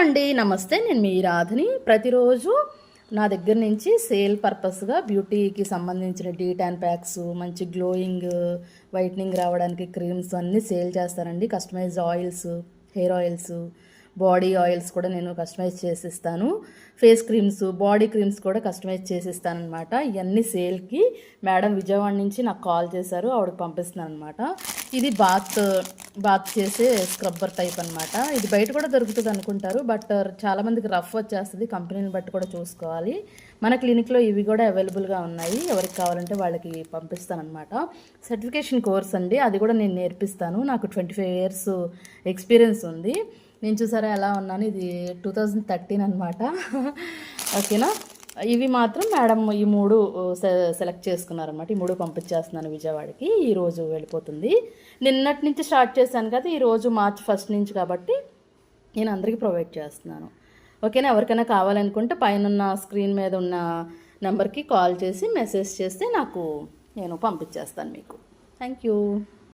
అండి, నమస్తే. నేను మీ రాధని. ప్రతిరోజు నా దగ్గర నుంచి సేల్ పర్పస్గా బ్యూటీకి సంబంధించిన డీటాన్ ప్యాక్స్, మంచి గ్లోయింగ్ వైట్నింగ్ రావడానికి క్రీమ్స్ అన్నీ సేల్ చేస్తానండి. Customized oils, hair oils, body oils కూడా నేను కస్టమైజ్ చేసిస్తాను. ఫేస్ క్రీమ్స్, బాడీ క్రీమ్స్ కూడా కస్టమైజ్ చేసిస్తాను అనమాట. ఇవన్నీ సేల్కి మేడం విజయవాడ నుంచి నాకు కాల్ చేశారు, ఆవిడకి పంపిస్తున్నాను అనమాట. ఇది బాత్ చేసే స్క్రబ్బర్ టైప్ అనమాట. ఇది బయట కూడా దొరుకుతుంది అనుకుంటారు, బట్ చాలామందికి రఫ్ వచ్చేస్తుంది. కంపెనీని బట్టి కూడా చూసుకోవాలి. మన క్లినిక్లో ఇవి కూడా అవైలబుల్గా ఉన్నాయి. ఎవరికి కావాలంటే వాళ్ళకి పంపిస్తాను అనమాట. సర్టిఫికేషన్ కోర్స్ అండి, అది కూడా నేను నేర్పిస్తాను. నాకు 25 years ఎక్స్పీరియన్స్ ఉంది. నేను చూసారా ఎలా ఉన్నాను. ఇది 2013 అనమాట. ఓకేనా. ఇవి మాత్రం మేడం ఈ 3 సెలెక్ట్ చేసుకున్నారనమాట. ఈ 3 పంపించేస్తున్నాను విజయవాడకి. ఈరోజు వెళ్ళిపోతుంది. నిన్నటి నుంచి స్టార్ట్ చేశాను కదా, ఈరోజు March 1 నుంచి కాబట్టి నేను అందరికీ ప్రొవైడ్ చేస్తున్నాను. ఓకేనా. ఎవరికైనా కావాలనుకుంటే పైన స్క్రీన్ మీద ఉన్న నెంబర్కి కాల్ చేసి మెసేజ్ చేస్తే నేను పంపించేస్తాను మీకు. Thank you.